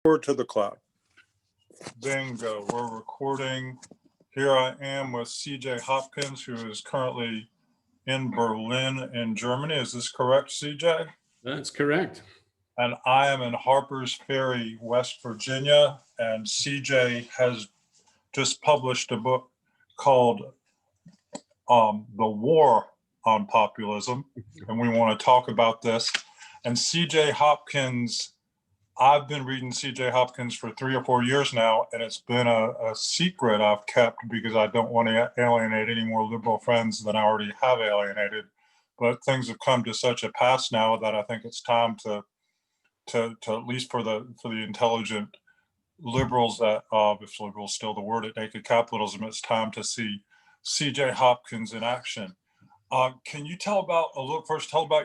Forward to the cloud. Bingo, we're recording. Here I am with CJ Hopkins, who is currently in Berlin in Germany. Is this correct, CJ? That's correct. And I am in Harper's Ferry, West Virginia. And CJ has just published a book called The War on Populism. And we want to talk about this. And CJ Hopkins, I've been reading CJ Hopkins for 3 or 4 years now, and it's been a secret I've kept because I don't want to alienate any more liberal friends than I already have alienated. But things have come to such a pass now that I think it's time to at least for the intelligent liberals that, if liberals still the word at Naked Capitalism, it's time to see CJ Hopkins in action. Can you tell about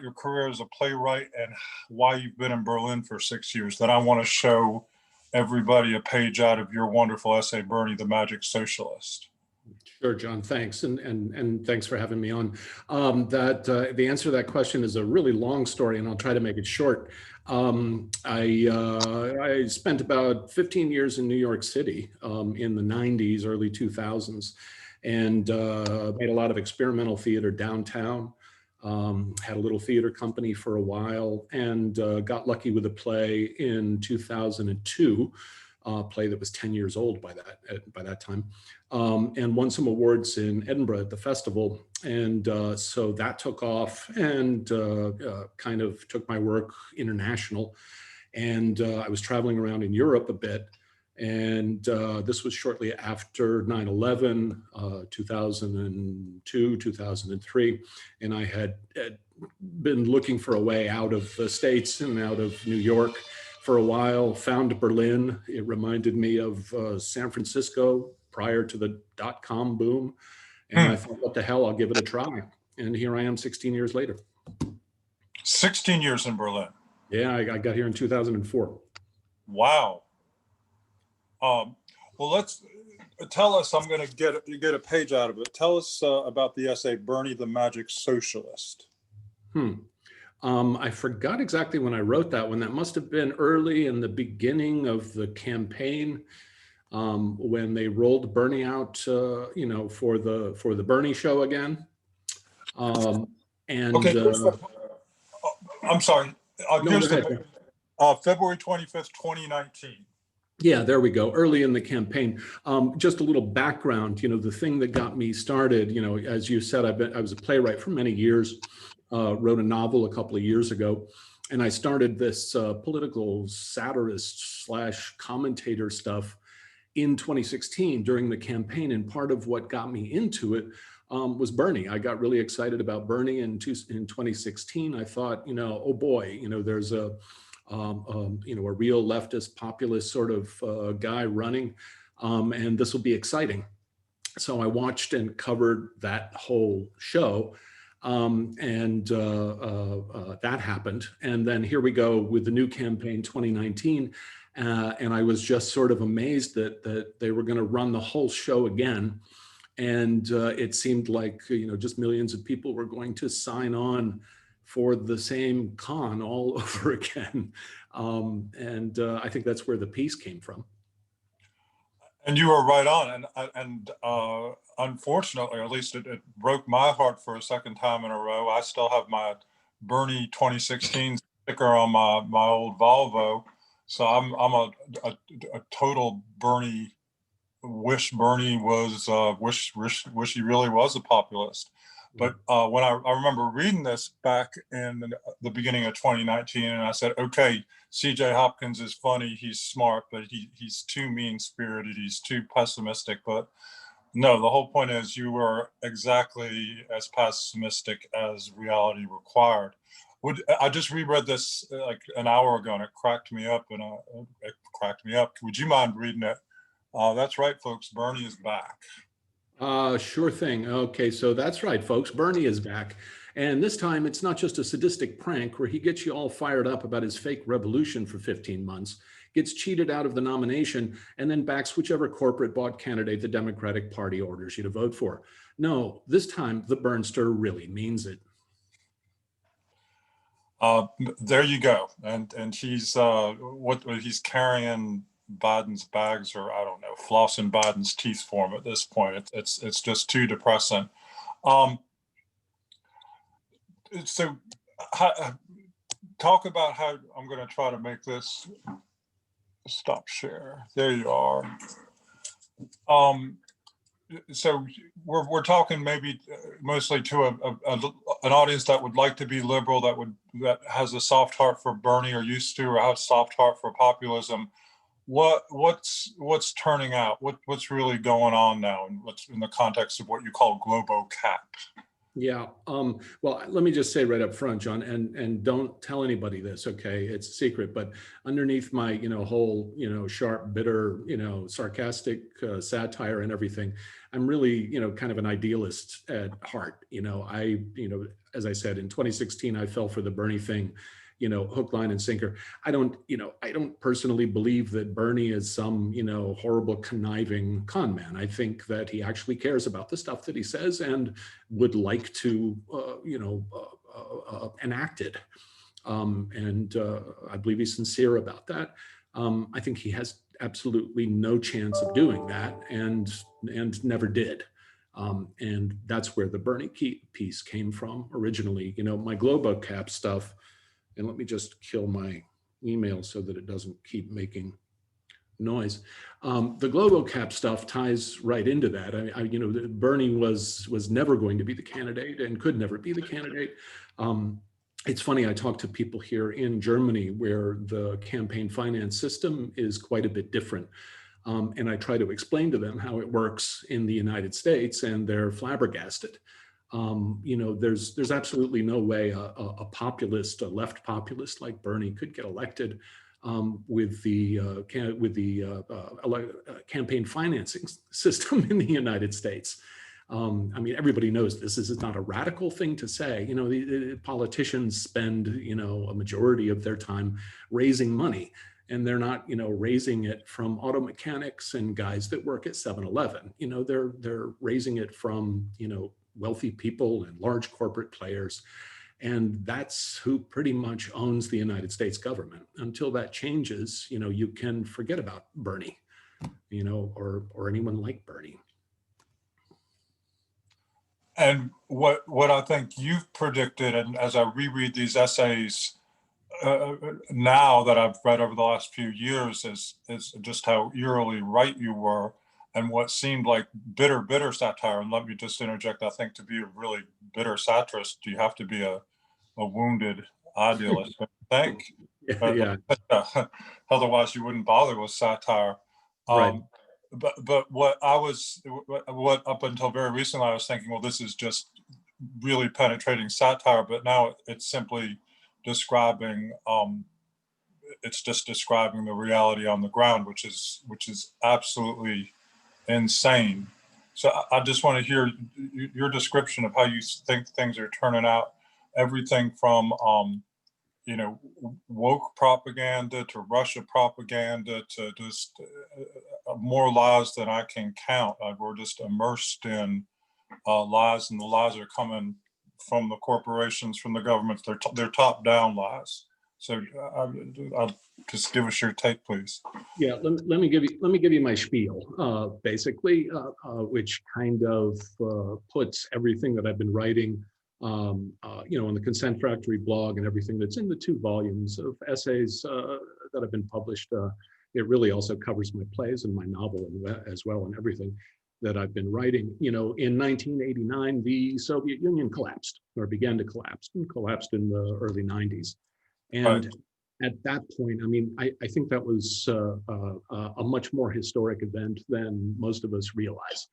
your career as a playwright and why you've been in Berlin for 6 years? Then I want to show everybody a page out of your wonderful essay, Bernie, the Magic Socialist. Sure, John, thanks. And thanks for having me on. The answer to that question is a really long story, and I'll try to make it short. I spent about 15 years in New York City in the 90s, early 2000s. And made a lot of experimental theater downtown, had a little theater company for a while, and got lucky with a play in 2002, a play that was 10 years old by that time, and won some awards in Edinburgh at the festival. And so that took off and kind of took my work international. And I was traveling around in Europe a bit. And this was shortly after 9/11, 2002, 2003. And I had been looking for a way out of the States and out of New York for a while, found Berlin. It reminded me of San Francisco prior to the .com boom. And I thought, what the hell, I'll give it a try. And here I am 16 years later. 16 years in Berlin. Yeah, I got here in 2004. Wow. Well, let's tell us, I'm going to get a page out of it. Tell us about the essay, Bernie, the Magic Socialist. I forgot exactly when I wrote that one. That must have been early in the beginning of the campaign when they rolled Bernie out, for the Bernie show again. Okay, I'm sorry. No, February 25th, 2019. Yeah, there we go. Early in the campaign. Just a little background, the thing that got me started, as you said, I was a playwright for many years, wrote a novel a couple of years ago, and I started this political satirist / commentator stuff in 2016 during the campaign. And part of what got me into it was Bernie. I got really excited about Bernie in 2016. I thought, oh boy, there's a real leftist populist sort of guy running, and this will be exciting. So I watched and covered that whole show, and that happened. And then here we go with the new campaign 2019, and I was just sort of amazed that they were going to run the whole show again. And it seemed like, just millions of people were going to sign on for the same con all over again. And I think that's where the piece came from. And you were right on. And unfortunately, or at least it broke my heart for a second time in a row. I still have my Bernie 2016 sticker on my old Volvo. So I'm a total Bernie, wish Bernie was, wish he really was a populist. But when I remember reading this back in the beginning of 2019, and I said, okay, CJ Hopkins is funny, he's smart, but he's too mean-spirited, he's too pessimistic. But no, the whole point is you were exactly as pessimistic as reality required. I just reread this like an hour ago, and it cracked me up. Would you mind reading it? That's right, folks, Bernie is back. Sure thing. Okay, so that's right, folks. Bernie is back. And this time, it's not just a sadistic prank where he gets you all fired up about his fake revolution for 15 months, gets cheated out of the nomination, and then backs whichever corporate bought candidate the Democratic Party orders you to vote for. No, this time, the Bernster really means it. There you go. And he's what he's carrying Biden's bags, or I don't know, flossing Biden's teeth for him at this point. It's just too depressing. Um, so talk about how I'm going to try to make this stop share. There you are. So we're talking maybe mostly to an audience that would like to be liberal, that has a soft heart for Bernie, or used to, or has a soft heart for populism. What's turning out? What's really going on now, and what's in the context of what you call globo-cap? Yeah. Well, let me just say right up front, John, and don't tell anybody this, okay? It's a secret, but underneath my, whole, sharp, bitter, sarcastic satire and everything, I'm really, kind of an idealist at heart. As I said, in 2016, I fell for the Bernie thing, hook, line, and sinker. I don't personally believe that Bernie is some, horrible, conniving con man. I think that he actually cares about the stuff that he says and would like to, enact it. I believe he's sincere about that. I think he has absolutely no chance of doing that, and never did. And that's where the Bernie piece came from originally. My globo-cap stuff. And let me just kill my email so that it doesn't keep making noise. The globo-cap stuff ties right into that. Bernie was never going to be the candidate and could never be the candidate. It's funny, I talk to people here in Germany where the campaign finance system is quite a bit different. And I try to explain to them how it works in the United States, and they're flabbergasted. There's absolutely no way a populist, a left populist like Bernie could get elected with the campaign financing system in the United States. Everybody knows this is not a radical thing to say. The politicians spend, a majority of their time raising money, and they're not, raising it from auto mechanics and guys that work at 7-Eleven. They're raising it from, wealthy people and large corporate players. And that's who pretty much owns the United States government. Until that changes, you can forget about Bernie, or anyone like Bernie. And what I think you've predicted, and as I reread these essays now that I've read over the last few years, is just how eerily right you were. And what seemed like bitter satire, and let me just interject, I think to be a really bitter satirist, you have to be a wounded idealist, I think. Yeah. Otherwise you wouldn't bother with satire. Right. But what up until very recently I was thinking, well, this is just really penetrating satire, but now it's simply describing, it's just describing the reality on the ground, which is absolutely insane. So I just want to hear your description of how you think things are turning out. Everything from woke propaganda to Russia propaganda to just more lies than I can count. We're just immersed in lies, and the lies are coming from the corporations, from the governments. They're top-down lies. So I'll just give us your take, please. Yeah, let me give you my spiel, basically, which kind of puts everything that I've been writing, on the Consent Factory blog, and everything that's in the 2 volumes of essays that have been published. It really also covers my plays and my novel as well, and everything that I've been writing. In 1989, the Soviet Union collapsed, or began to collapse, and collapsed in the early 90s. And at that point, I think that was a much more historic event than most of us realize.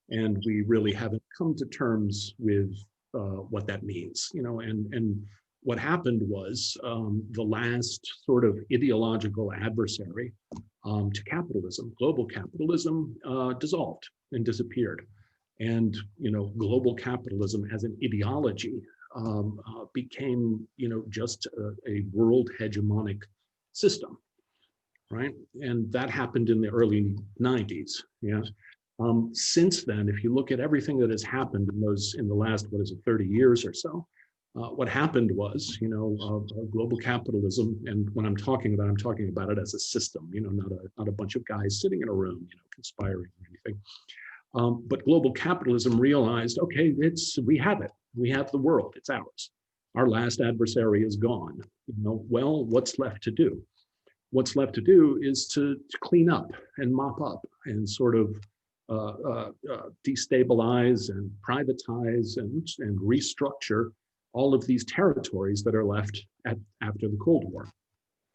And we really haven't come to terms with what that means, and what happened was the last sort of ideological adversary to capitalism, global capitalism, dissolved and disappeared. And, global capitalism as an ideology became, just a world hegemonic system, right? And that happened in the early 90s. Yeah. Since then, if you look at everything that has happened in the last, 30 years or so, What happened was, global capitalism, and when I'm talking about it as a system, not a bunch of guys sitting in a room, conspiring or anything. But global capitalism realized, okay, we have it. We have the world. It's ours. Our last adversary is gone. Well, what's left to do? What's left to do is to clean up and mop up and sort of destabilize and privatize and restructure all of these territories that are left after the Cold War.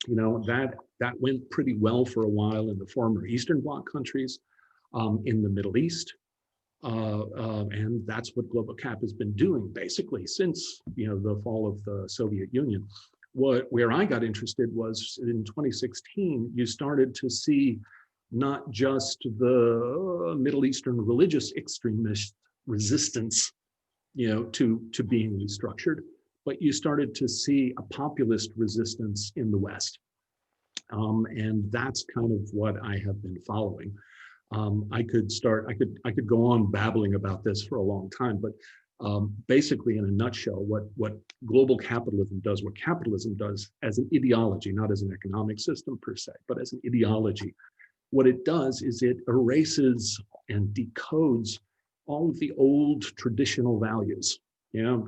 That went pretty well for a while in the former Eastern Bloc countries, in the Middle East. And that's what global cap has been doing basically since the fall of the Soviet Union. Where I got interested was in 2016, you started to see not just the Middle Eastern religious extremist resistance to being restructured, but you started to see a populist resistance in the West. And that's kind of what I have been following. I could go on babbling about this for a long time, but basically in a nutshell, what global capitalism does, what capitalism does as an ideology, not as an economic system per se, but as an ideology, what it does is it erases and decodes all of the old traditional values,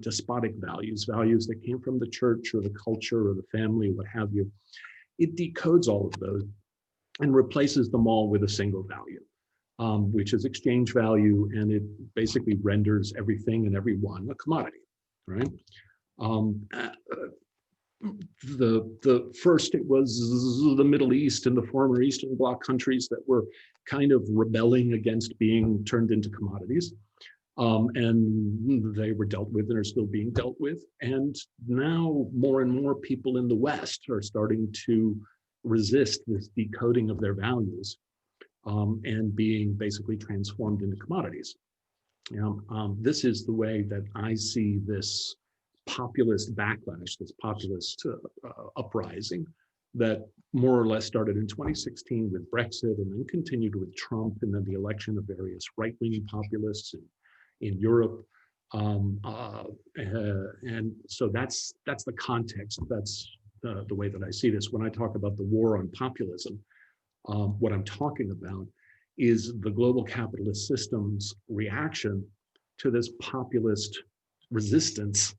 despotic values that came from the church or the culture or the family, what have you. It decodes all of those and replaces them all with a single value, which is exchange value, and it basically renders everything and everyone a commodity, right? The first, it was the Middle East and the former Eastern Bloc countries that were kind of rebelling against being turned into commodities. And they were dealt with and are still being dealt with. And now more and more people in the West are starting to resist this decoding of their values, and being basically transformed into commodities. This is the way that I see this populist backlash, this populist uprising that more or less started in 2016 with Brexit and then continued with Trump and then the election of various right-wing populists in Europe. And so that's the context. That's the way that I see this. When I talk about the war on populism, what I'm talking about is the global capitalist system's reaction to this populist resistance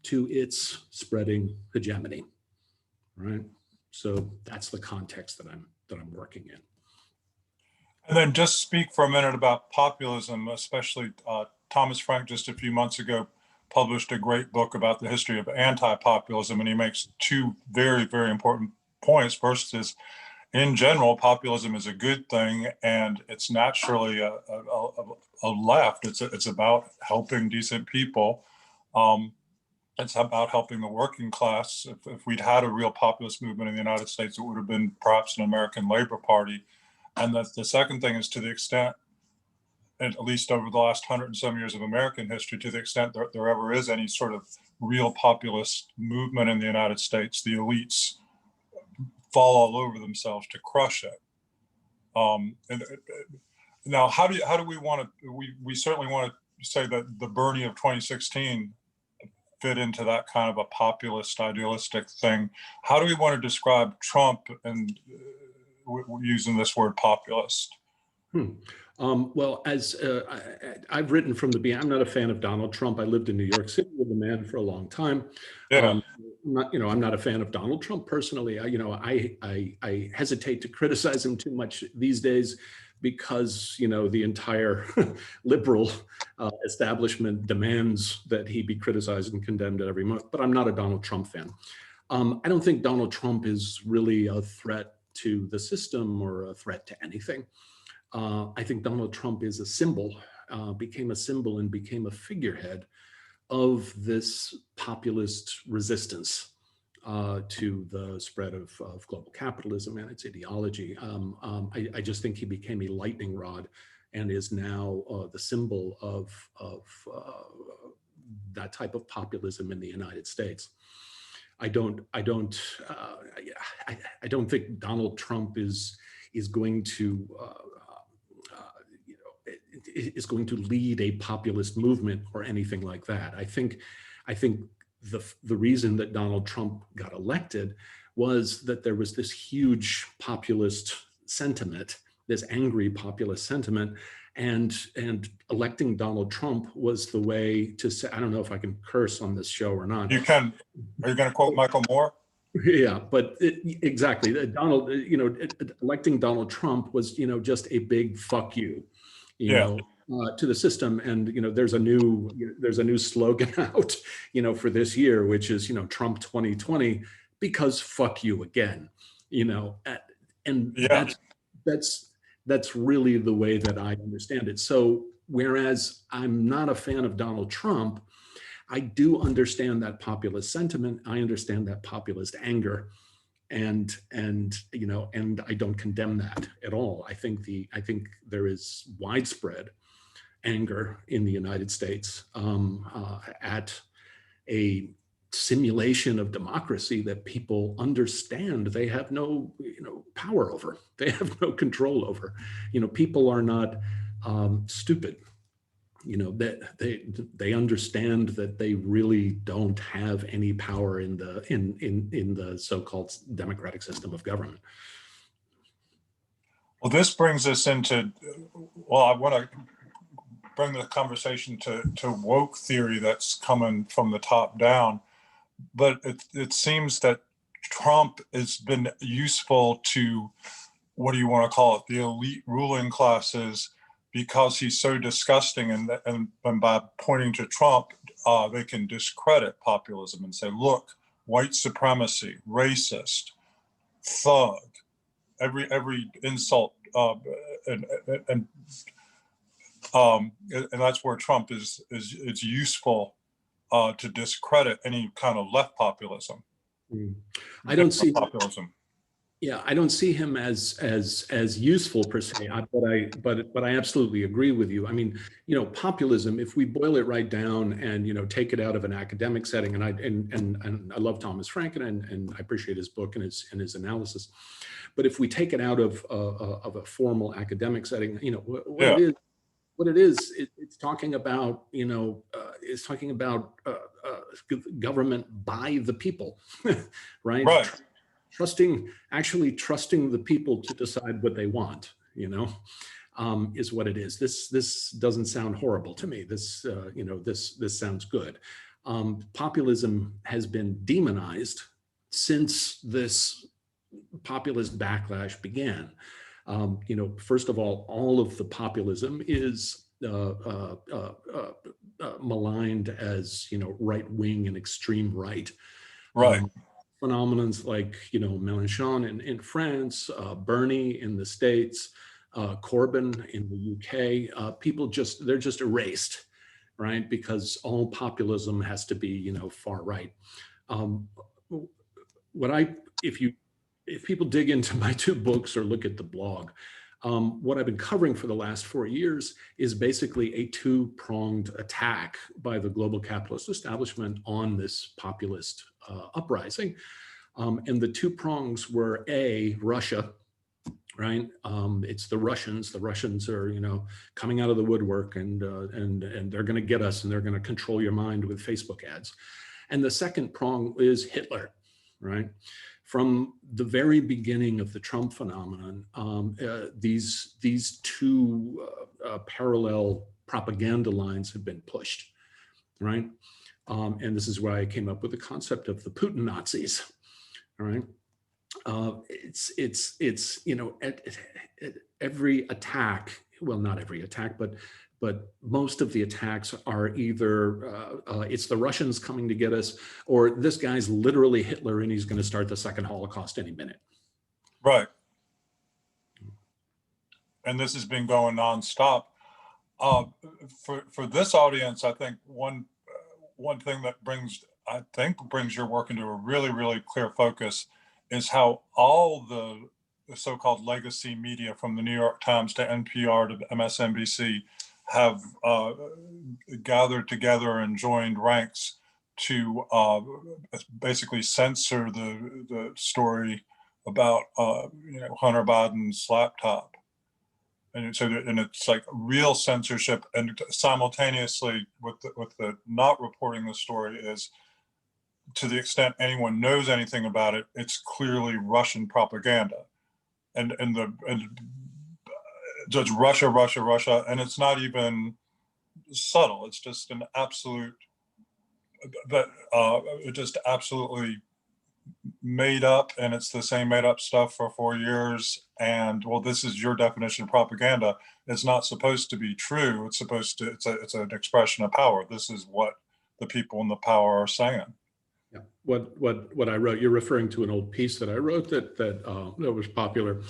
to its spreading hegemony, right? So that's the context that I'm working in. And then just speak for a minute about populism, especially Thomas Frank just a few months ago published a great book about the history of anti-populism, and he makes two very, very important points. First is, in general, populism is a good thing, and it's naturally a left. It's about helping decent people. It's about helping the working class. If we'd had a real populist movement in the United States, it would have been perhaps an American Labor Party. And the second thing is, to the extent, at least over the last 100 and some years of American history, to the extent that there ever is any sort of real populist movement in the United States, the elites fall all over themselves to crush it. Now, how do we want to? We certainly want to say that the Bernie of 2016 fit into that kind of a populist, idealistic thing. How do we want to describe Trump and using this word populist? Well, as I've written from the beginning, I'm not a fan of Donald Trump. I lived in New York City with the man for a long time. Yeah. I'm not a fan of Donald Trump personally. I hesitate to criticize him too much these days because, the entire liberal establishment demands that he be criticized and condemned at every month. But I'm not a Donald Trump fan. I don't think Donald Trump is really a threat to the system or a threat to anything. I think Donald Trump is a symbol, became a symbol and became a figurehead of this populist resistance to the spread of global capitalism and its ideology. I just think he became a lightning rod and is now the symbol of that type of populism in the United States. I don't think Donald Trump is going to is going to lead a populist movement or anything like that. I think the reason that Donald Trump got elected was that there was this huge populist sentiment, this angry populist sentiment, and electing Donald Trump was the way to say, I don't know if I can curse on this show or not. You can. Are you going to quote Michael Moore? Yeah, but exactly. Electing Donald Trump was, just a big fuck you, to the system. And, there's a new slogan out, for this year, which is, Trump 2020, because fuck you again, and Yeah. that's really the way that I understand it. So whereas I'm not a fan of Donald Trump, I do understand that populist sentiment. I understand that populist anger, and I don't condemn that at all. I think there is widespread anger in the United States at a simulation of democracy that people understand they have no power over. They have no control over. People are not stupid. That they understand that they really don't have any power in the so-called democratic system of government. Well, this brings us into, I want to bring the conversation to woke theory that's coming from the top down. But it seems that Trump has been useful to, what do you want to call it, the elite ruling classes, because he's so disgusting, and by pointing to Trump, they can discredit populism and say, look, white supremacy, racist, thug, every insult, and that's where Trump is useful to discredit any kind of left populism. I don't see populism. Yeah, I don't see him as useful per se, but I absolutely agree with you. I mean, populism, if we boil it right down and take it out of an academic setting, and I love Thomas Franken, and I appreciate his book and his analysis, but if we take it out of a formal academic setting, what it is, it's talking about government by the people, right? Right. Actually trusting the people to decide what they want, is what it is. This doesn't sound horrible to me. This sounds good. Populism has been demonized since this populist backlash began. First of all of the populism is maligned as right wing and extreme right. Right. Phenomenons like Mélenchon in France, Bernie in the States, Corbyn in the UK. People they're just erased, right? Because all populism has to be far right. If people dig into my two books or look at the blog, what I've been covering for the last 4 years is basically a two-pronged attack by the global capitalist establishment on this populist uprising. And the two prongs were Russia, right? It's the Russians. The Russians are, coming out of the woodwork, and they're going to get us, and they're going to control your mind with Facebook ads. And the second prong is Hitler, right? From the very beginning of the Trump phenomenon, these two parallel propaganda lines have been pushed, right? And this is why I came up with the concept of the Putin Nazis, all right? It's at every attack, well, not every attack, but most of the attacks are either it's the Russians coming to get us, or this guy's literally Hitler and he's going to start the second Holocaust any minute. Right. And this has been going nonstop. For this audience, I think one thing that brings your work into a really, really clear focus is how all the so-called legacy media, from the New York Times to NPR to MSNBC, have gathered together and joined ranks to basically censor the story about Hunter Biden's laptop, and it's like real censorship. And simultaneously with the not reporting the story is to the extent anyone knows anything about it, it's clearly Russian propaganda, and just Russia, Russia, Russia, and it's not even subtle. It's just an absolute, just absolutely made up, and it's the same made up stuff for 4 years. And well, this is your definition of propaganda. It's not supposed to be true. It's supposed to. It's an expression of power. This is what the people in the power are saying. Yeah. What I wrote, you're referring to an old piece that I wrote that was popular,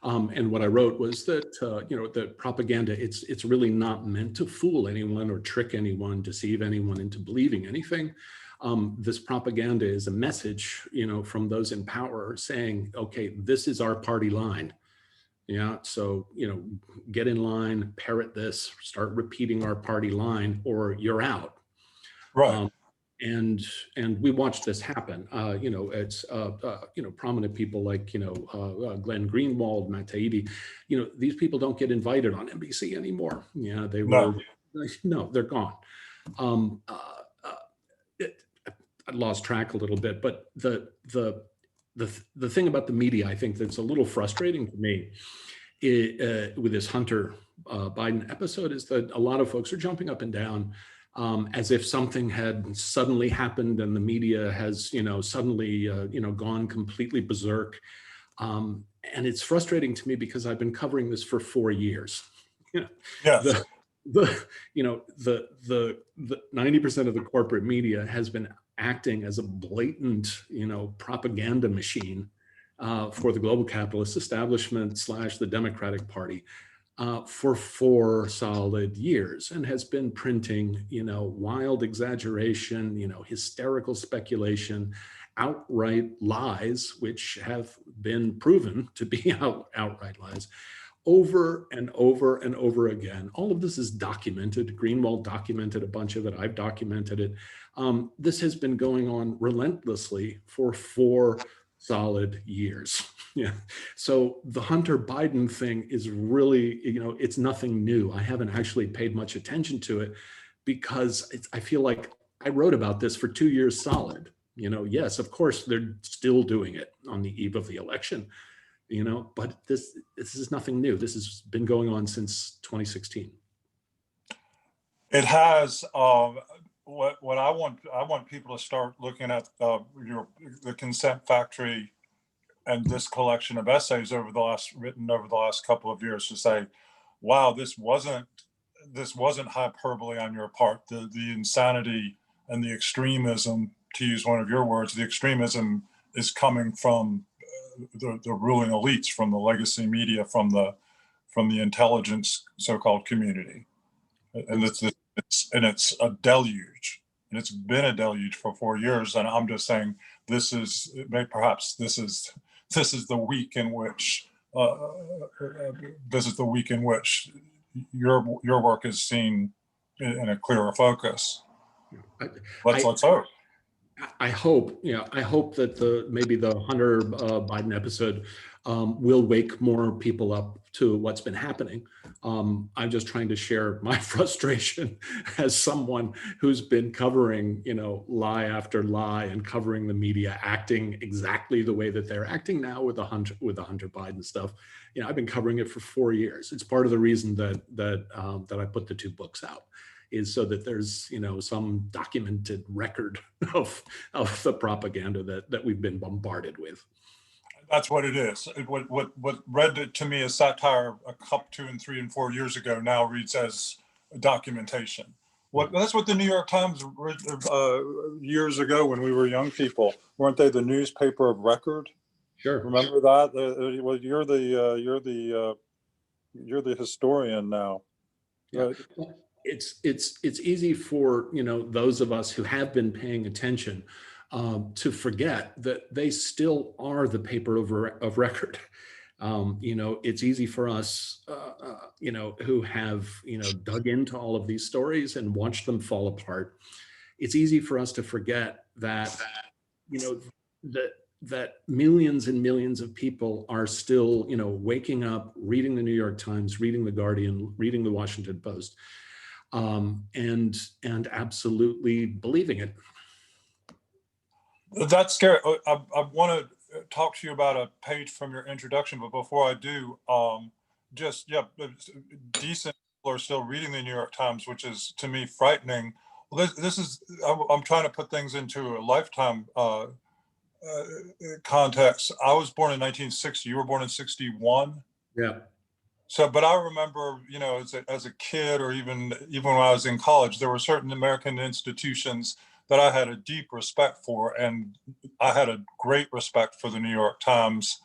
and what I wrote was that that propaganda, it's really not meant to fool anyone or trick anyone, deceive anyone into believing anything. This propaganda is a message, from those in power saying, okay, this is our party line. Yeah, so get in line, parrot this, start repeating our party line, or you're out. Right. And we watched this happen. It's prominent people like Glenn Greenwald, Matt Taibbi. These people don't get invited on NBC anymore. Yeah, they were no, they're gone. I lost track a little bit, but the thing about the media, I think that's a little frustrating to me with this Hunter Biden episode is that a lot of folks are jumping up and down as if something had suddenly happened and the media has, suddenly, gone completely berserk. And it's frustrating to me because I've been covering this for 4 years. Yes. The 90% of the corporate media has been acting as a blatant, propaganda machine for the global capitalist establishment / the Democratic Party. For 4 solid years, and has been printing, wild exaggeration, hysterical speculation, outright lies, which have been proven to be outright lies, over and over and over again. All of this is documented. Greenwald documented a bunch of it. I've documented it. This has been going on relentlessly for 4 solid years. Yeah. So the Hunter Biden thing is really, it's nothing new. I haven't actually paid much attention to it because I feel like I wrote about this for 2 years solid. Yes, of course, they're still doing it on the eve of the election, but this is nothing new. This has been going on since 2016. It has. What I want people to start looking at the Consent Factory and this collection of essays written over the last couple of years to say, wow, this wasn't hyperbole on your part. The insanity and the extremism, to use one of your words, the extremism is coming from the ruling elites, from the legacy media, from the intelligence so-called community, and it's a deluge, and it's been a deluge for 4 years. And I'm just saying, this is the week in which your work is seen in a clearer focus. Let's hope. I hope that maybe the Hunter Biden episode will wake more people up to what's been happening. I'm just trying to share my frustration as someone who's been covering, lie after lie, and covering the media acting exactly the way that they're acting now with the Hunter Biden stuff. I've been covering it for 4 years. It's part of the reason that I put the 2 books out, is so that there's some documented record of the propaganda that we've been bombarded with. That's what it is. What read to me as satire a couple, 2 and 3 and 4 years ago now reads as documentation. That's what the New York Times years ago when we were young people, weren't they the newspaper of record? Sure. Remember that? Well, you're the historian now. Yeah. It's easy for those of us who have been paying attention to forget that they still are the paper of record. It's easy for us, who have dug into all of these stories and watched them fall apart. It's easy for us to forget that that millions and millions of people are still waking up, reading the New York Times, reading the Guardian, reading the Washington Post. And absolutely believing it. That's scary. I want to talk to you about a page from your introduction, but before I do, just yeah, decent people are still reading the New York Times, which is to me frightening. Well, this is I'm trying to put things into a lifetime context. I was born in 1960. You were born in 61. Yeah. So, but I remember, as a kid, or even when I was in college, there were certain American institutions that I had a deep respect for, and I had a great respect for the New York Times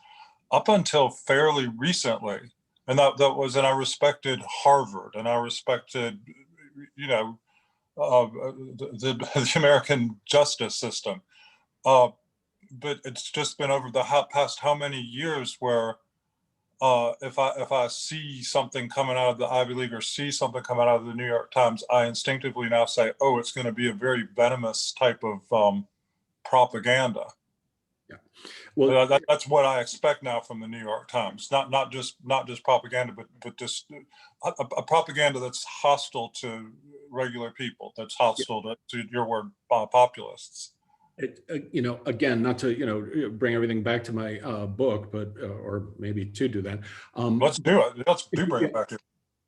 up until fairly recently, and and I respected Harvard, and I respected, the American justice system. But it's just been over the past how many years where if I see something coming out of the Ivy League or see something coming out of the New York Times, I instinctively now say, "Oh, it's going to be a very venomous type of propaganda." Yeah. Well, That's what I expect now from the New York Times. Not just propaganda, but just a propaganda that's hostile to regular people. That's hostile to your word, populists. Again, not to, bring everything back to my book, but, or maybe to do that. Let's do it. Let's bring it back to.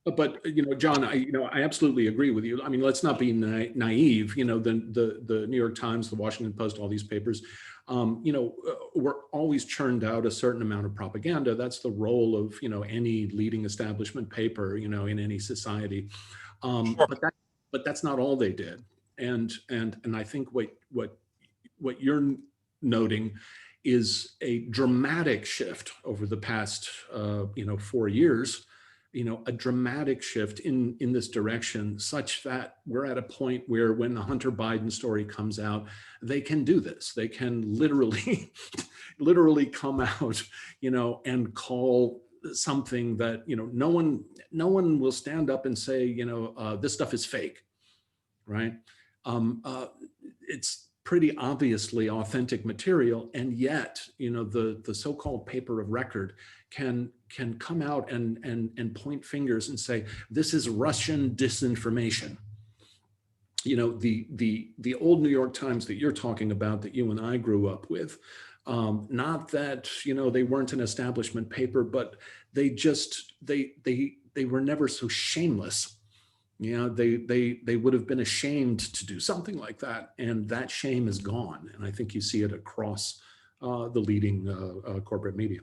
But John, I absolutely agree with you. I mean, let's not be naive. The New York Times, the Washington Post, all these papers, were always churned out a certain amount of propaganda. That's the role of any leading establishment paper in any society. Sure. But that's not all they did. And I think what you're noting is a dramatic shift over the past 4 years, a dramatic shift in this direction, such that we're at a point where when the Hunter Biden story comes out, they can do this. They can literally literally come out and call something that no one will stand up and say this stuff is fake, right? It's pretty obviously authentic material, and yet the so-called paper of record can come out and point fingers and say this is Russian disinformation. The old New York Times that you're talking about, that you and I grew up with, not that they weren't an establishment paper, but they were never so shameless. They would have been ashamed to do something like that, and that shame is gone. And I think you see it across the leading corporate media.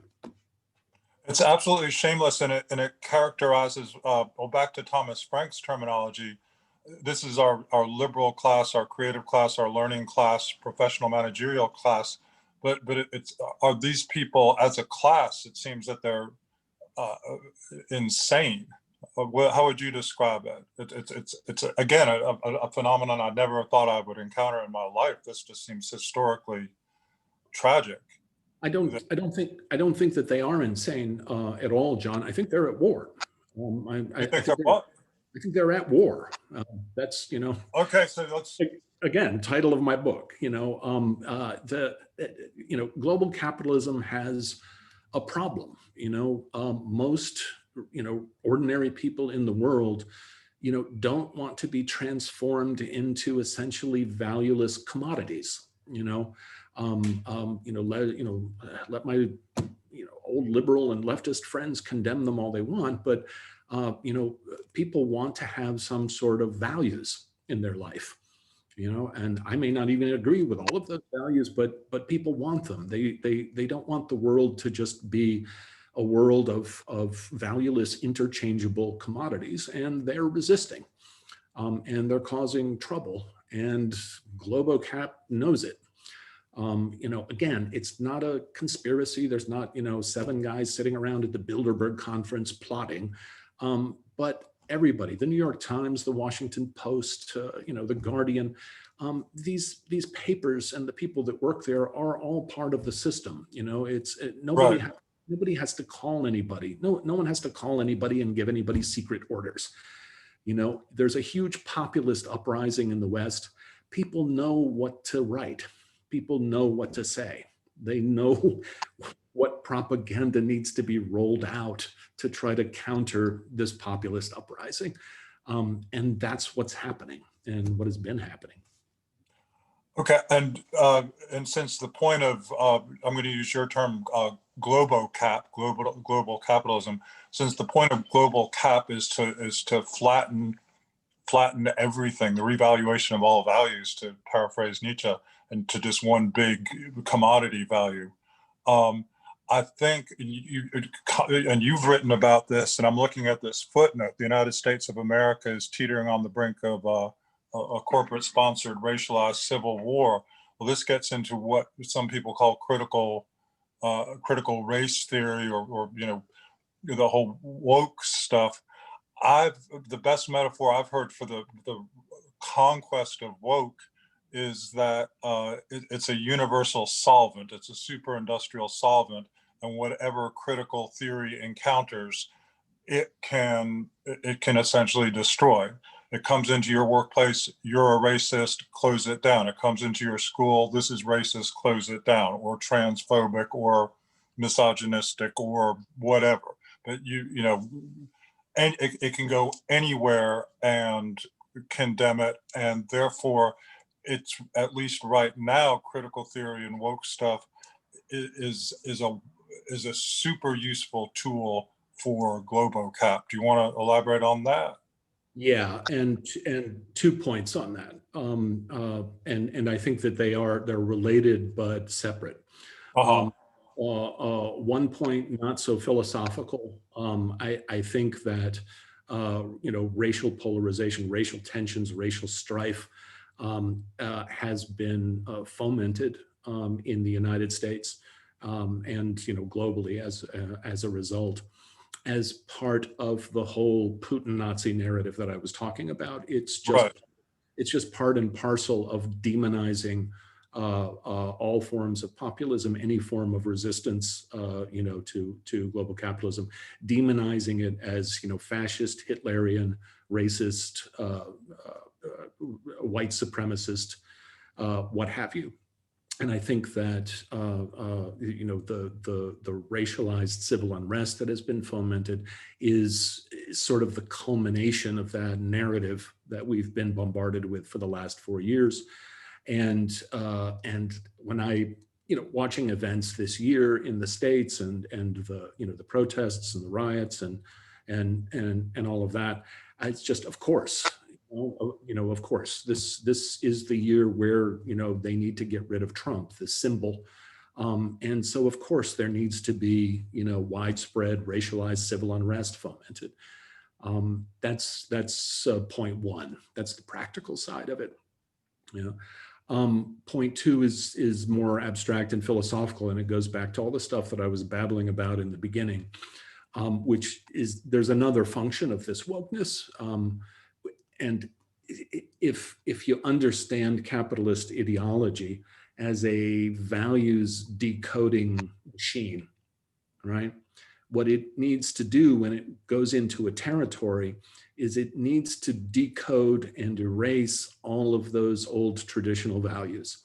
It's absolutely shameless, and it characterizes. Back to Thomas Frank's terminology, this is our liberal class, our creative class, our learning class, professional managerial class. But are these people as a class? It seems that they're insane. How would you describe it? It's again a phenomenon I never thought I would encounter in my life. This just seems historically tragic. I don't think that they are insane at all, John. I think they're at war. I think they're at war. That's Okay, so let's again, title of my book. Global capitalism has a problem. Most ordinary people in the world, don't want to be transformed into essentially valueless commodities. Let my old liberal and leftist friends condemn them all they want, but people want to have some sort of values in their life. And I may not even agree with all of those values, but people want them. They don't want the world to just be a world of valueless, interchangeable commodities, and they're resisting, and they're causing trouble, and GloboCap knows it. Again, it's not a conspiracy. There's not, 7 guys sitting around at the Bilderberg conference plotting, but everybody, the New York Times, the Washington Post, the Guardian, these papers and the people that work there are all part of the system. Nobody. Right. Nobody has to call anybody. No one has to call anybody and give anybody secret orders. There's a huge populist uprising in the West. People know what to write. People know what to say. They know what propaganda needs to be rolled out to try to counter this populist uprising. And that's what's happening and what has been happening. Okay, and since the point of I'm going to use your term, global capitalism, since the point of global cap is to flatten everything, the revaluation of all values, to paraphrase Nietzsche, and to just one big commodity value. I think and you've written about this, and I'm looking at this footnote. The United States of America is teetering on the brink of a corporate-sponsored, racialized civil war. Well, this gets into what some people call critical race theory, or the whole woke stuff. The best metaphor I've heard for the conquest of woke is that it's a universal solvent. It's a super industrial solvent, and whatever critical theory encounters, it can essentially destroy. It comes into your workplace, you're a racist, close it down. It comes into your school, this is racist, close it down, or transphobic, or misogynistic, or whatever. But and it can go anywhere and condemn it, and therefore it's, at least right now, critical theory and woke stuff is a super useful tool for globocap. Do you want to elaborate on that? Yeah, and 2 points on that, and I think that they're related but separate. Uh-huh. 1 point, not so philosophical. I think that racial polarization, racial tensions, racial strife has been fomented in the United States and globally as a result, as part of the whole Putin Nazi narrative that I was talking about. It's just part and parcel of demonizing all forms of populism, any form of resistance, to global capitalism, demonizing it as fascist, Hitlerian, racist, white supremacist, what have you. And I think that the racialized civil unrest that has been fomented is sort of the culmination of that narrative that we've been bombarded with for the last 4 years. And when I, watching events this year in the States, and the protests and the riots and all of that, it's just, of course, of course, this is the year where they need to get rid of Trump, the symbol, and so of course there needs to be widespread racialized civil unrest fomented. That's point one. That's the practical side of it. Point two is more abstract and philosophical, and it goes back to all the stuff that I was babbling about in the beginning, which is, there's another function of this wokeness. And if you understand capitalist ideology as a values decoding machine, right? What it needs to do when it goes into a territory is it needs to decode and erase all of those old traditional values.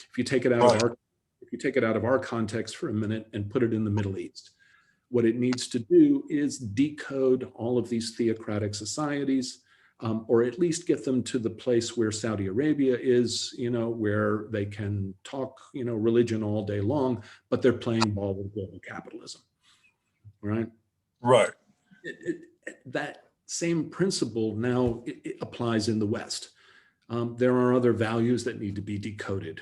If you take it out of our context for a minute and put it in the Middle East, what it needs to do is decode all of these theocratic societies, or at least get them to the place where Saudi Arabia is, where they can talk, religion all day long, but they're playing ball with global capitalism, right? Right. That same principle now it applies in the West. There are other values that need to be decoded,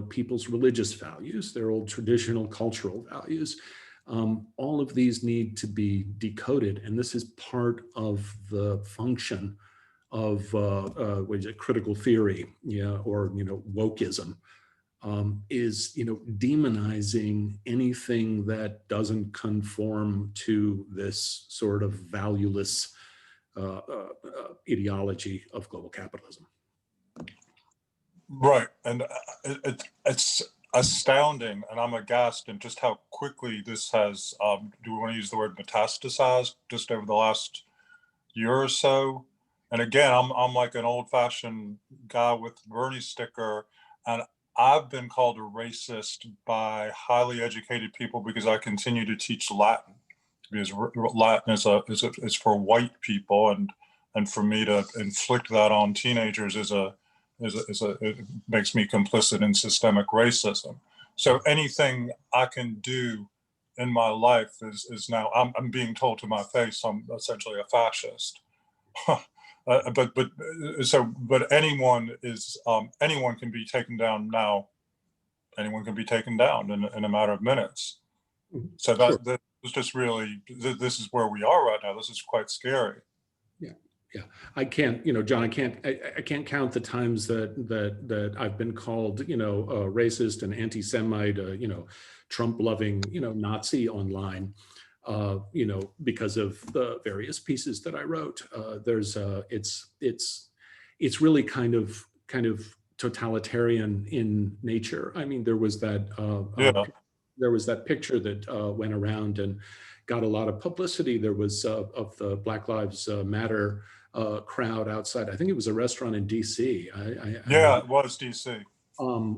people's religious values, their old traditional cultural values. All of these need to be decoded, and this is part of the function of what is it, critical theory, or wokeism, is demonizing anything that doesn't conform to this sort of valueless ideology of global capitalism. Right, and it's astounding, and I'm aghast in just how quickly this has. Do we want to use the word metastasized just over the last year or so? And again, I'm like an old-fashioned guy with Bernie sticker, and I've been called a racist by highly educated people because I continue to teach Latin, because Latin is for white people, and for me to inflict that on teenagers is it makes me complicit in systemic racism. So anything I can do in my life is now, I'm being told to my face I'm essentially a fascist. But anyone can be taken down now. Anyone can be taken down in a matter of minutes. So Sure. that is just really, this is where we are right now. This is quite scary. Yeah, I can't, John, I can't count the times that I've been called, racist and anti-Semite, Trump-loving, Nazi online, because of the various pieces that I wrote. It's really kind of totalitarian in nature. I mean, there was that picture that went around and got a lot of publicity. There was of the Black Lives Matter crowd outside. I think it was a restaurant in DC. It was DC.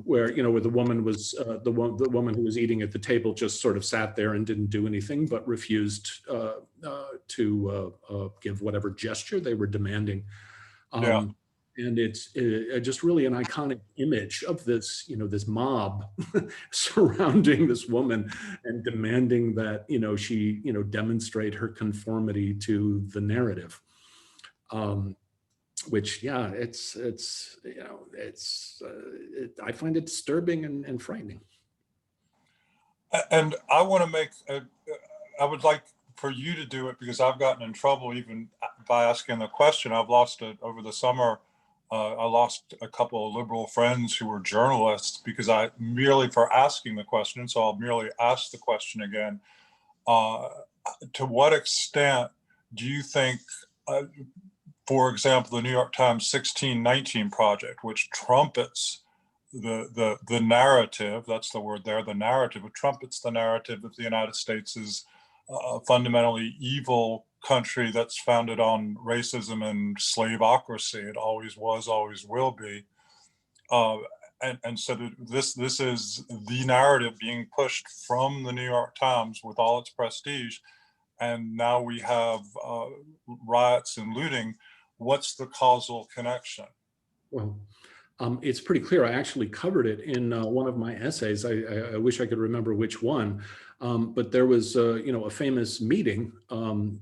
Where the woman was the woman who was eating at the table just sort of sat there and didn't do anything, but refused to give whatever gesture they were demanding. And it's just really an iconic image of this, this mob surrounding this woman and demanding that, she, demonstrate her conformity to the narrative. Which, yeah, I find it disturbing and frightening. And I want to I would like for you to do it, because I've gotten in trouble even by asking the question. Over the summer, I lost a couple of liberal friends who were journalists because for asking the question. So I'll merely ask the question again. To what extent do you think, for example, the New York Times 1619 Project, which trumpets the narrative, that's the word there, the narrative, it trumpets the narrative that the United States is a fundamentally evil country that's founded on racism and slaveocracy. It always was, always will be. And so this is the narrative being pushed from the New York Times with all its prestige. And now we have riots and looting. What's the causal connection? Well, it's pretty clear. I actually covered it in one of my essays. I wish I could remember which one, but there was a famous meeting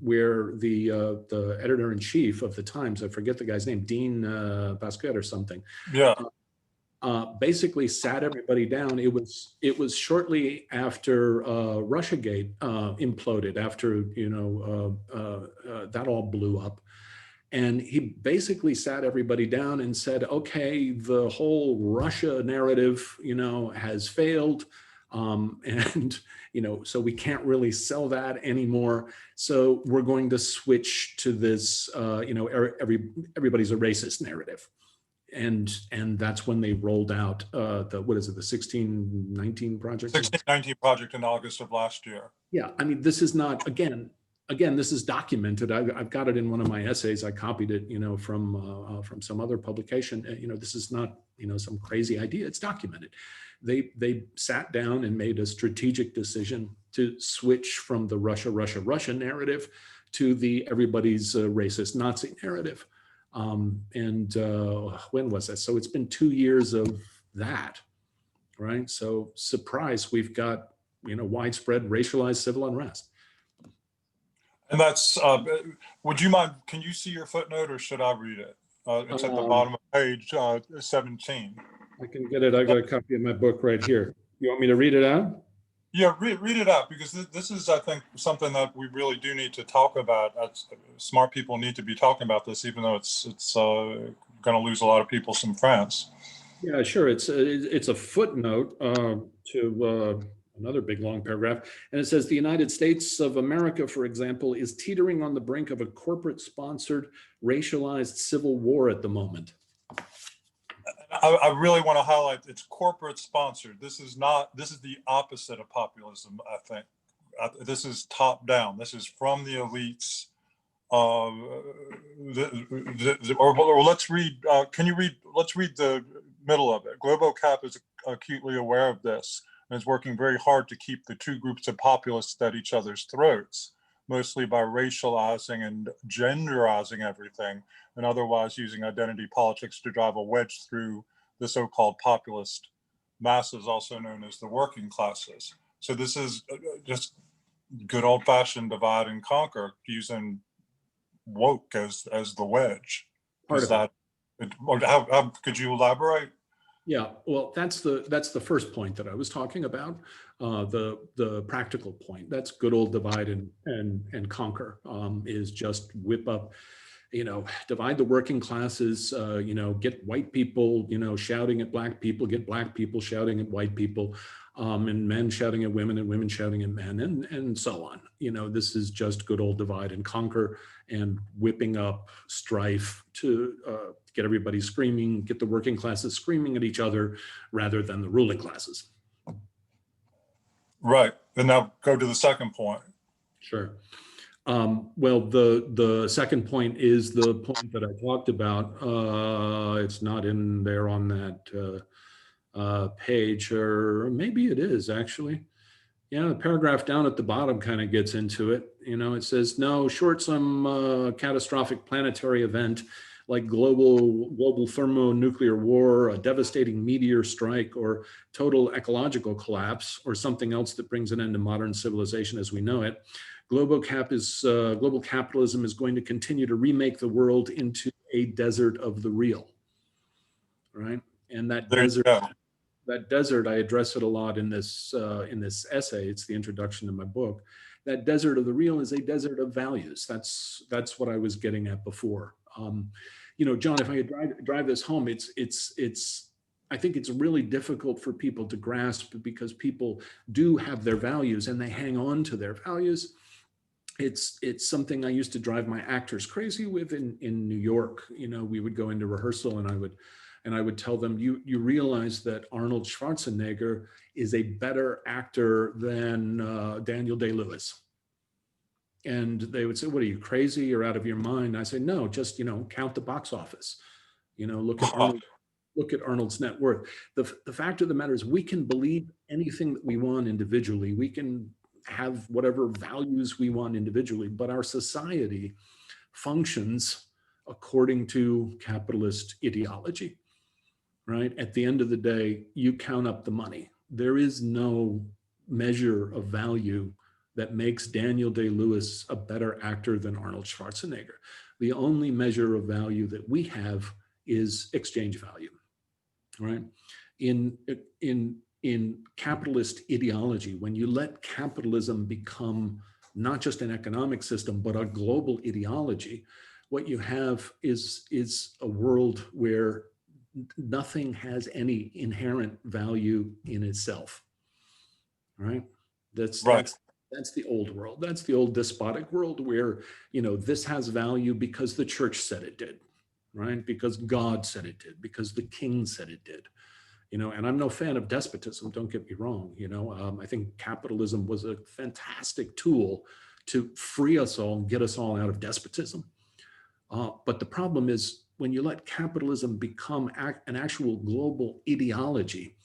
where the editor-in-chief of the Times, I forget the guy's name, Dean Basquet or something. Yeah. Basically sat everybody down. It was shortly after Russiagate imploded, after that all blew up. And he basically sat everybody down and said, okay, the whole Russia narrative, has failed. And, so we can't really sell that anymore. So we're going to switch to this, everybody's a racist narrative. And that's when they rolled out the 1619 Project? 1619 Project in August of last year. Yeah, I mean, this is not, again, this is documented. I've got it in one of my essays. I copied it, from some other publication. This is not, some crazy idea. It's documented. They sat down and made a strategic decision to switch from the Russia narrative to the everybody's racist Nazi narrative. When was that? So it's been 2 years of that, right? So surprise, we've got, widespread racialized civil unrest. And that's, would you mind, can you see your footnote or should I read it? It's at the bottom of page 17. I can get it. I got a copy of my book right here. You want me to read it out? Yeah, read it out, because this is, I think, something that we really do need to talk about. Smart people need to be talking about this, even though it's going to lose a lot of people in France. Yeah, sure. It's a footnote to another big long paragraph, and it says the United States of America, for example, is teetering on the brink of a corporate-sponsored, racialized civil war at the moment. I really want to highlight it's corporate sponsored. This is the opposite of populism, I think. This is top down. This is from the elites. Let's read, let's read the middle of it. GloboCap is acutely aware of this and is working very hard to keep the two groups of populists at each other's throats. mostly by racializing and genderizing everything, and otherwise using identity politics to drive a wedge through the so-called populist masses, also known as the working classes. So this is just good old-fashioned divide and conquer, using woke as the wedge. Part Is of it. that, or how could you elaborate? Yeah, well, that's the first point that I was talking about, the practical point. That's good old divide and conquer, is just whip up, divide the working classes, get white people, shouting at black people, get black people shouting at white people, and men shouting at women and women shouting at men, and so on. This is just good old divide and conquer, and whipping up strife to get everybody screaming, get the working classes screaming at each other rather than the ruling classes. Right. And now go to the second point. Sure. Well, the second point is the point that I talked about. It's not in there on that page, or maybe it is actually. Yeah, the paragraph down at the bottom kind of gets into it. It says, no, short some catastrophic planetary event like global thermonuclear war, a devastating meteor strike, or total ecological collapse, or something else that brings an end to modern civilization as we know it. Global capitalism is going to continue to remake the world into a desert of the real, right? And that desert, I address it a lot in this essay. It's the introduction to my book. That desert of the real is a desert of values. That's what I was getting at before. John, if I drive this home, I think it's really difficult for people to grasp, because people do have their values and they hang on to their values. It's something I used to drive my actors crazy with in New York. We would go into rehearsal and I would tell them, you realize that Arnold Schwarzenegger is a better actor than Daniel Day-Lewis. And they would say, what are you, crazy or out of your mind? I say, no, just, count the box office. Look at Arnold's net worth. The fact of the matter is, we can believe anything that we want individually. We can have whatever values we want individually, but our society functions according to capitalist ideology, right? At the end of the day, you count up the money. There is no measure of value that makes Daniel Day-Lewis a better actor than Arnold Schwarzenegger. The only measure of value that we have is exchange value, right? In capitalist ideology, when you let capitalism become not just an economic system, but a global ideology, what you have is a world where nothing has any inherent value in itself, right? That's the old world. That's the old despotic world where, this has value because the church said it did, right? Because God said it did, because the king said it did, and I'm no fan of despotism, don't get me wrong. I think capitalism was a fantastic tool to free us all and get us all out of despotism. But the problem is, when you let capitalism become an actual global ideology,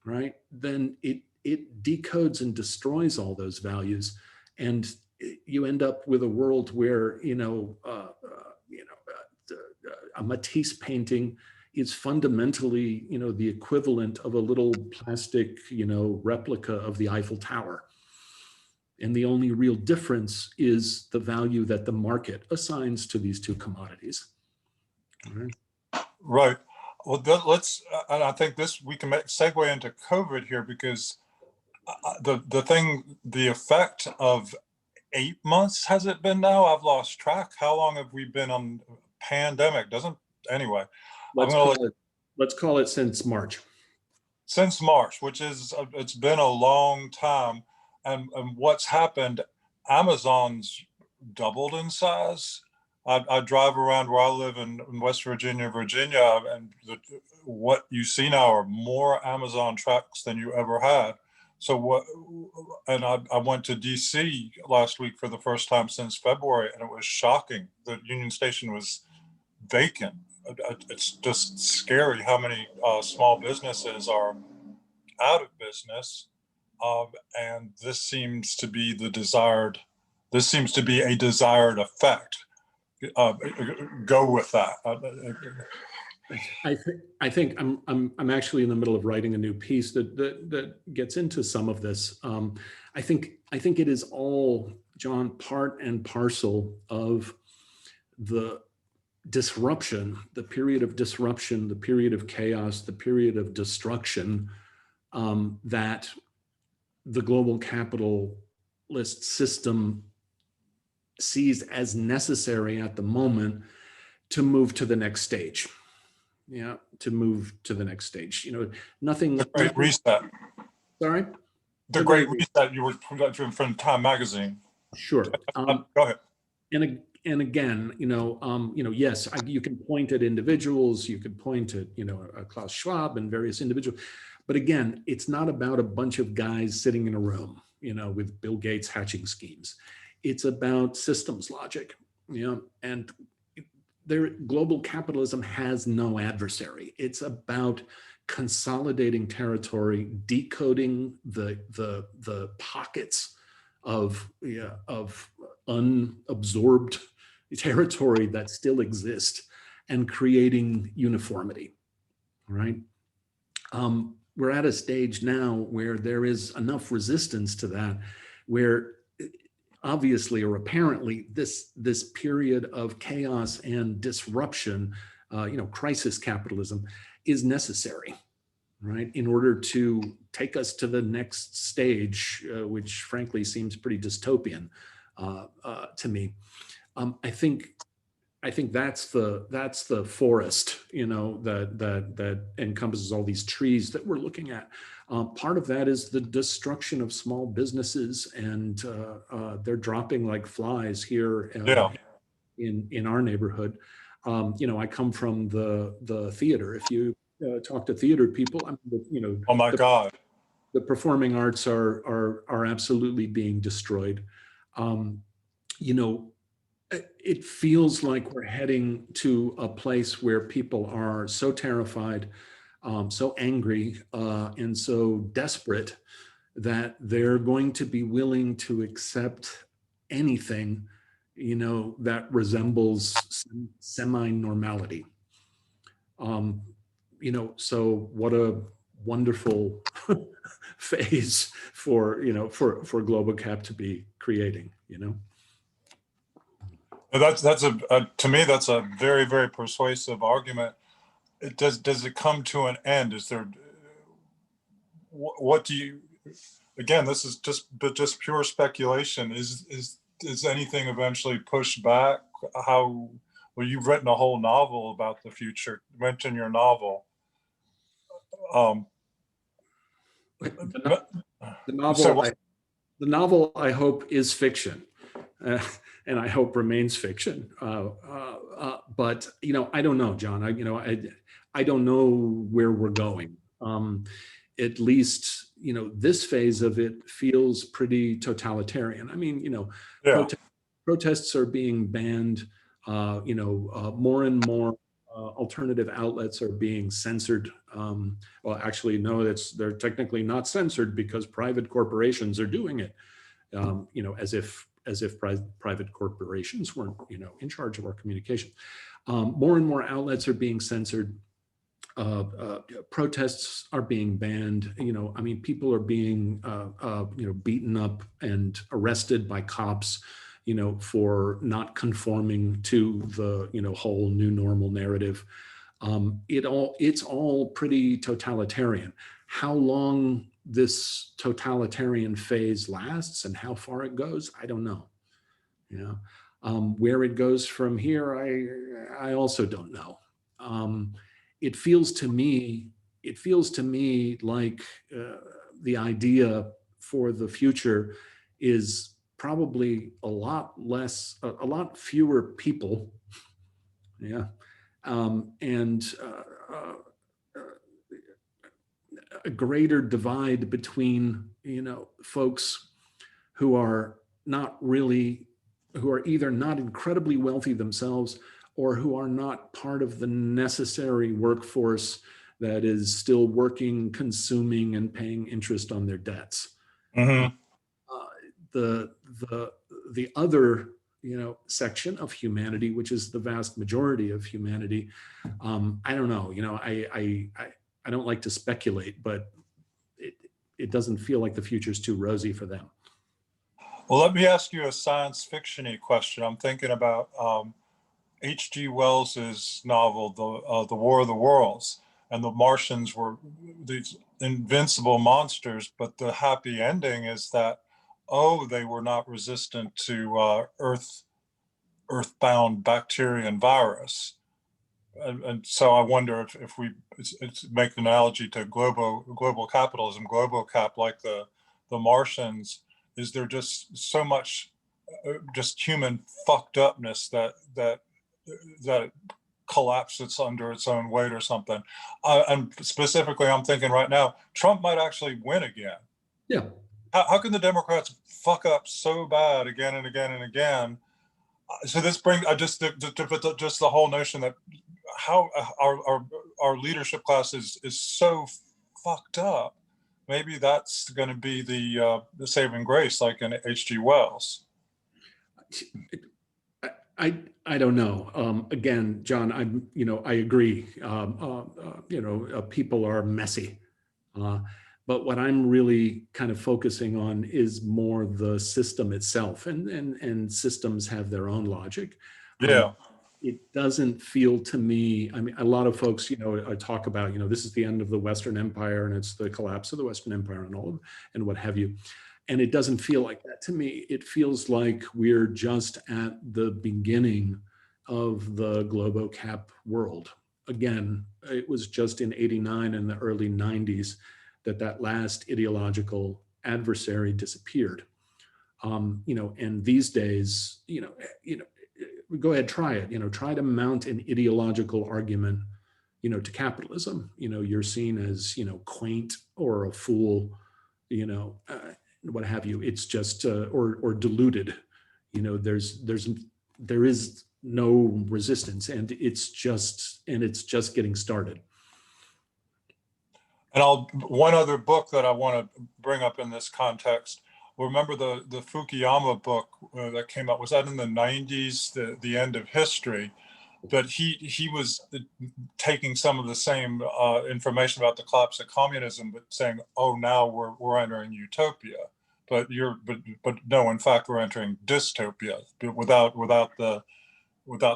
right, then it decodes and destroys all those values, and you end up with a world where a Matisse painting is fundamentally the equivalent of a little plastic replica of the Eiffel Tower, and the only real difference is the value that the market assigns to these two commodities. Right. Well, let's. And I think we can segue into COVID here, because the effect of 8 months has it been now? I've lost track. How long have we been on pandemic? Anyway. Let's call it since March. Since March, which is it's been a long time, and what's happened? Amazon's doubled in size. I drive around where I live in West Virginia, and what you see now are more Amazon trucks than you ever had. So and I went to DC last week for the first time since February, and it was shocking. The Union Station was vacant. It's just scary how many small businesses are out of business. And this seems to be the desired this seems to be a desired effect. Go with that. I think I'm actually in the middle of writing a new piece that gets into some of this. I think it is all, John, part and parcel of the disruption, the period of disruption, the period of chaos, the period of destruction that the global capitalist system sees as necessary at the moment to move to the next stage. Yeah, to move to the next stage. You know, nothing. The Great Reset. Sorry? The Great Reset, you were from Time Magazine. Sure. Go ahead. And again, yes, you can point at individuals, you could point at, Klaus Schwab and various individuals, but again, it's not about a bunch of guys sitting in a room, with Bill Gates hatching schemes. It's about systems logic, and global capitalism has no adversary. It's about consolidating territory, decoding the pockets of unabsorbed territory that still exist and creating uniformity, right? We're at a stage now where there is enough resistance to that, where obviously or apparently this period of chaos and disruption, crisis capitalism, is necessary, right, in order to take us to the next stage, which frankly seems pretty dystopian to me. I think that's the forest, that encompasses all these trees that we're looking at. Part of that is the destruction of small businesses, and they're dropping like flies here in our neighborhood. I come from the theater. If you talk to theater people, Oh my God, the performing arts are absolutely being destroyed. It feels like we're heading to a place where people are so terrified, so angry, and so desperate that they're going to be willing to accept anything, that resembles semi-normality. So what a wonderful phase for global cap to be creating, That's to me, that's a very, very persuasive argument. Does it come to an end? Is there, what do you, again, this is just pure speculation. Is anything eventually pushed back? Well, you've written a whole novel about the future. You mentioned your novel. The novel, I hope, is fiction, and I hope remains fiction. But I don't know, John. I don't know where we're going. At least this phase of it feels pretty totalitarian. I mean, protests are being banned. More and more alternative outlets are being censored. Well, actually, no, they're technically not censored because private corporations are doing it. As if private corporations weren't, in charge of our communication. More and more outlets are being censored. Protests are being banned. People are being, beaten up and arrested by cops, for not conforming to the, whole new normal narrative. It's all pretty totalitarian. How long this totalitarian phase lasts and how far it goes, I don't know. Where it goes from here, I also don't know. It feels to me like the idea for the future is probably a lot fewer people, and a greater divide between folks who are either not incredibly wealthy themselves or who are not part of the necessary workforce that is still working, consuming, and paying interest on their debts. Mm-hmm. the other, section of humanity, which is the vast majority of humanity, I don't know, I don't like to speculate, but it doesn't feel like the future's too rosy for them. Well, let me ask you a science fiction-y question. I'm thinking about H.G. Wells's novel, The War of the Worlds, and the Martians were these invincible monsters, but the happy ending is that, they were not resistant to earthbound bacteria and virus. And so I wonder if we make an analogy to global capitalism, global cap, like the Martians, is there just so much just human fucked upness that it collapses under its own weight or something? And specifically, I'm thinking right now, Trump might actually win again. Yeah. How can the Democrats fuck up so bad again and again and again? So this brings just the whole notion that how our leadership class is so fucked up. Maybe that's going to be the saving grace, like in H.G. Wells. I don't know. Again, John, I agree. People are messy. But what I'm really kind of focusing on is more the system itself, and systems have their own logic. Yeah. It doesn't feel to me, I mean, a lot of folks, talk about, this is the end of the Western Empire and it's the collapse of the Western Empire and what have you. And it doesn't feel like that to me. It feels like we're just at the beginning of the globocap world. Again, it was just in '89 and the early '90s that last ideological adversary disappeared. And these days, go ahead, try it, try to mount an ideological argument, to capitalism. You're seen as, quaint or a fool, what have you. It's just, or deluded, there is no resistance, and it's just getting started. And one other book that I want to bring up in this context. Remember the Fukuyama book that came out? Was that in the '90s, the End of History? But he was taking some of the same information about the collapse of communism, but saying, now we're entering utopia. But no, in fact, we're entering dystopia. But without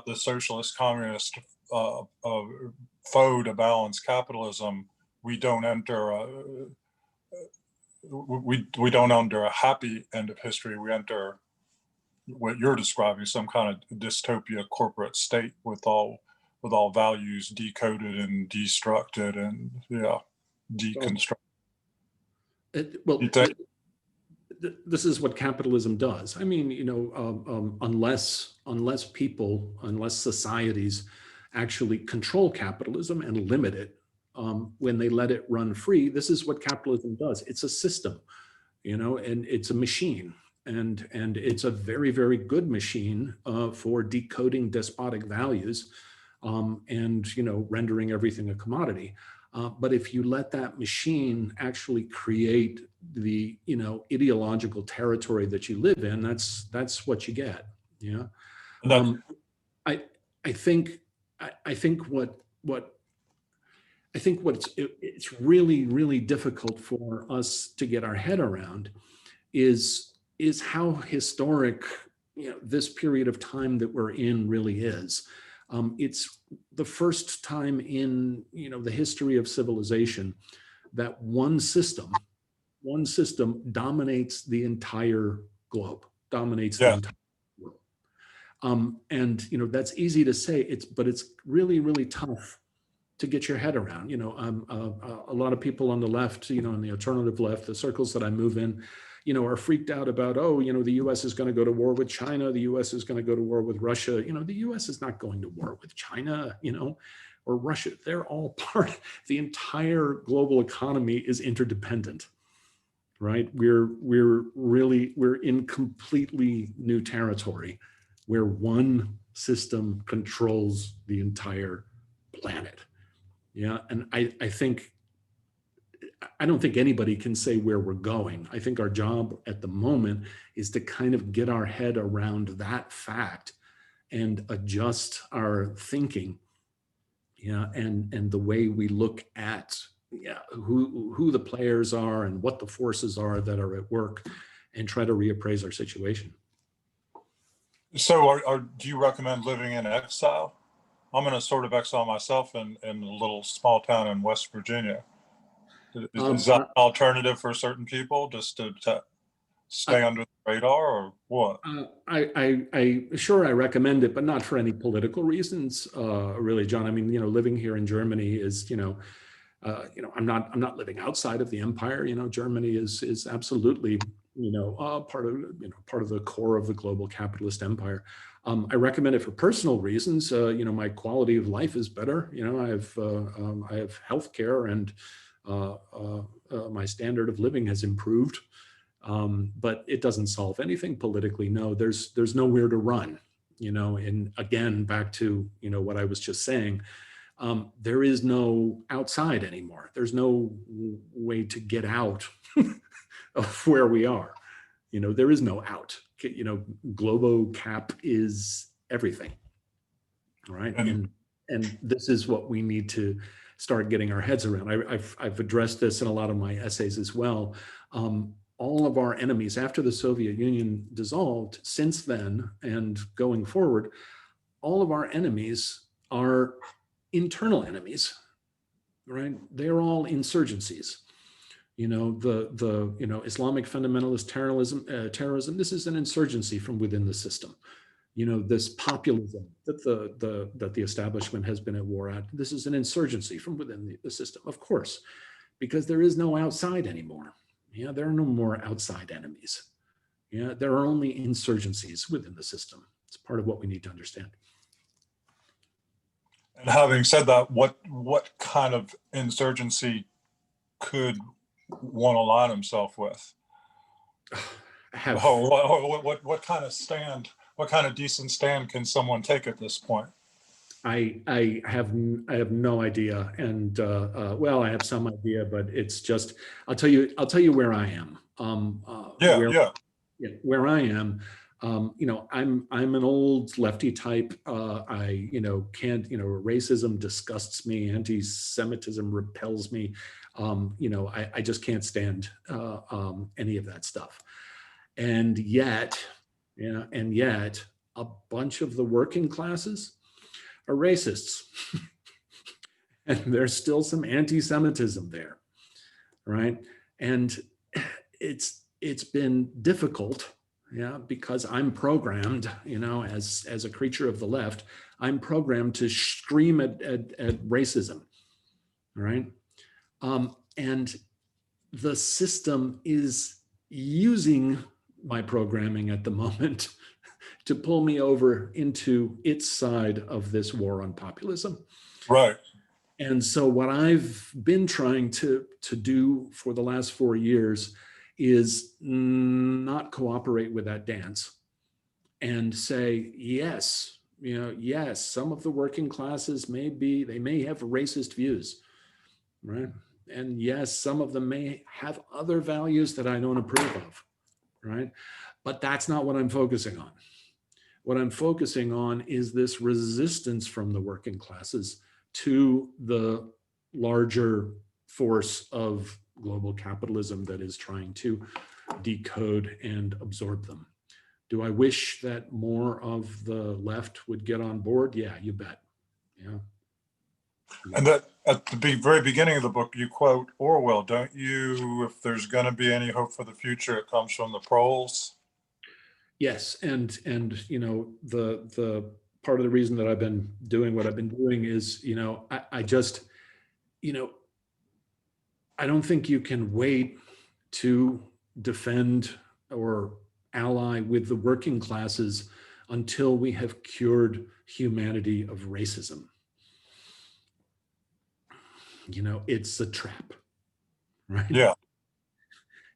the socialist communist foe to balance capitalism, we don't enter we don't enter a happy end of history. We enter what you're describing, some kind of dystopia corporate state with all values decoded and destructed and deconstructed. This is what capitalism does. I mean, unless societies actually control capitalism and limit it, when they let it run free, this is what capitalism does. It's a system, and it's a machine, and it's a very, very good machine for decoding despotic values, and rendering everything a commodity. But if you let that machine actually create the ideological territory that you live in, that's what you get. Yeah. I think it's really, really difficult for us to get our head around is how historic this period of time that we're in really is. It's the first time in the history of civilization that one system dominates the entire globe, dominates the entire world. And that's easy to say, but it's really, really tough to get your head around. A lot of people on the left, in the alternative left, the circles that I move in, are freaked out about, the US is going to go to war with China, the US is going to go to war with Russia. The US is not going to war with China, or Russia. They're all part, the entire global economy is interdependent, right? We're in completely new territory where one system controls the entire planet. Yeah, and I think I don't think anybody can say where we're going. I think our job at the moment is to kind of get our head around that fact and adjust our thinking, yeah, and the way we look at, yeah, who the players are and what the forces are that are at work, and try to reappraise our situation. So do you recommend living in exile? I'm in a sort of exile myself in a little small town in West Virginia. Is that an alternative for certain people, just to stay under the radar, or what? I recommend it, but not for any political reasons, really, John. I mean, living here in Germany is, I'm not living outside of the empire. Germany is absolutely, part of the core of the global capitalist empire. I recommend it for personal reasons. My quality of life is better. I have health care, and my standard of living has improved. But it doesn't solve anything politically. No, there's nowhere to run, and again, back to, what I was just saying, there is no outside anymore. There's no way to get out of where we are. There is no out. Globo cap is everything, right? And this is what we need to start getting our heads around. I've addressed this in a lot of my essays as well. All of our enemies after the Soviet Union dissolved, since then and going forward, all of our enemies are internal enemies, right? They're all insurgencies. The Islamic fundamentalist terrorism, this is an insurgency from within the system. This populism that the establishment has been at war at, this is an insurgency from within the system, of course, because there is no outside anymore. Yeah, there are no more outside enemies. Yeah, there are only insurgencies within the system. It's part of what we need to understand. And having said that, what kind of insurgency could one align himself with? What kind of stand? What kind of decent stand can someone take at this point? I have no idea, and well, I have some idea, but it's just, I'll tell you where I am. Where I am. I'm an old lefty type. I can't, racism disgusts me. Anti-Semitism repels me. I just can't stand any of that stuff. And yet, a bunch of the working classes are racists. And there's still some anti-Semitism there, right? And it's been difficult, yeah, because I'm programmed, as a creature of the left, I'm programmed to scream at racism, right? And the system is using my programming at the moment to pull me over into its side of this war on populism. Right. And so what I've been trying to do for the last 4 years is not cooperate with that dance and say, yes, yes, some of the working classes may have racist views, right? And yes, some of them may have other values that I don't approve of, right? But that's not what I'm focusing on. What I'm focusing on is this resistance from the working classes to the larger force of global capitalism that is trying to decode and absorb them. Do I wish that more of the left would get on board? Yeah, you bet. Yeah. And that at the very beginning of the book, you quote Orwell, don't you? If there's going to be any hope for the future, it comes from the proles. Yes, and the part of the reason that I've been doing what I've been doing is, I just, I don't think you can wait to defend or ally with the working classes until we have cured humanity of racism. It's a trap, right? Yeah.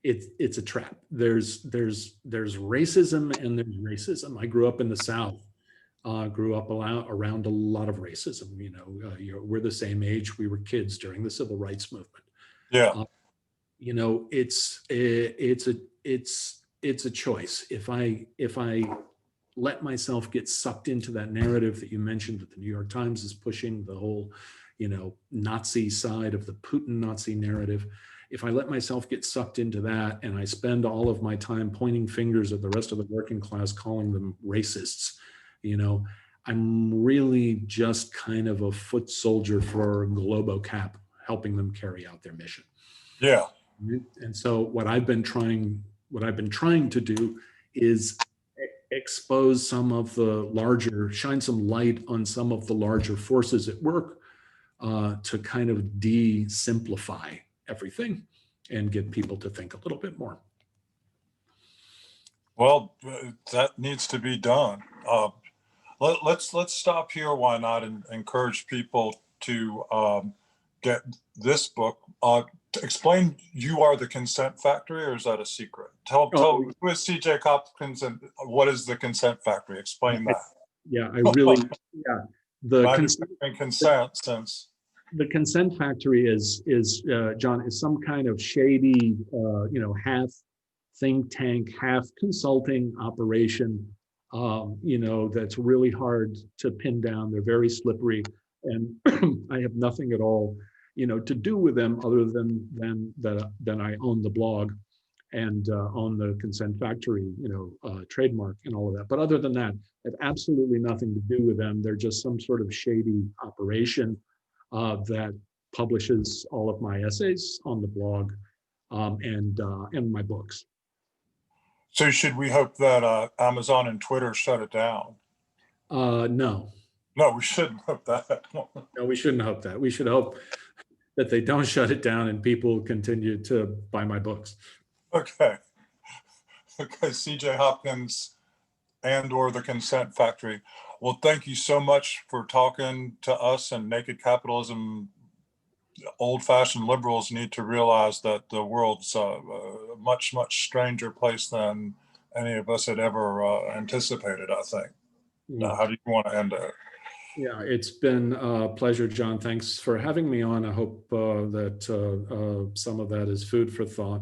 It's a trap. There's racism and there's racism. I grew up in the South, grew up around a lot of racism. We're the same age. We were kids during the civil rights movement. Yeah. it's a choice. If I let myself get sucked into that narrative that you mentioned that the New York Times is pushing, the whole, Nazi side of the Putin Nazi narrative, if I let myself get sucked into that and I spend all of my time pointing fingers at the rest of the working class, calling them racists, I'm really just kind of a foot soldier for Globocap, helping them carry out their mission. Yeah. And so what I've been trying to do is expose some of the larger, shine some light on some of the larger forces at work to kind of de-simplify everything and get people to think a little bit more. Well, that needs to be done. Let's stop here. Why not? And encourage people to get this book. Explain, You Are the Consent Factory, or is that a secret? Tell who is C.J. Hopkins and what is the Consent Factory? Explain that. Yeah, I really, yeah. The consent since the Consent Factory is John, is some kind of shady, half think tank, half consulting operation, that's really hard to pin down. They're very slippery, and I have nothing at all, to do with them other than I own the blog and own the Consent Factory, trademark and all of that. But other than that, I have absolutely nothing to do with them. They're just some sort of shady operation that publishes all of my essays on the blog and my books. So should we hope that Amazon and Twitter shut it down? No. No, we shouldn't hope that. No, we shouldn't hope that. We should hope that they don't shut it down and people continue to buy my books. Okay. Okay, C.J. Hopkins and/or the Consent Factory. Well, thank you so much for talking to us. And Naked Capitalism, old-fashioned liberals need to realize that the world's a much, much stranger place than any of us had ever anticipated, I think. Now, how do you want to end it? Yeah, it's been a pleasure, John. Thanks for having me on. I hope that some of that is food for thought.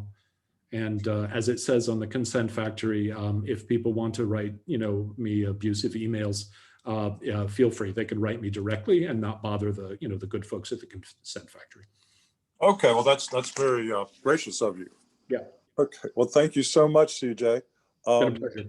And as it says on the Consent Factory, if people want to write, me abusive emails, feel free. They can write me directly and not bother the, the good folks at the Consent Factory. Okay, well, that's very gracious of you. Yeah. Okay, well, thank you so much, CJ. It's been a pleasure.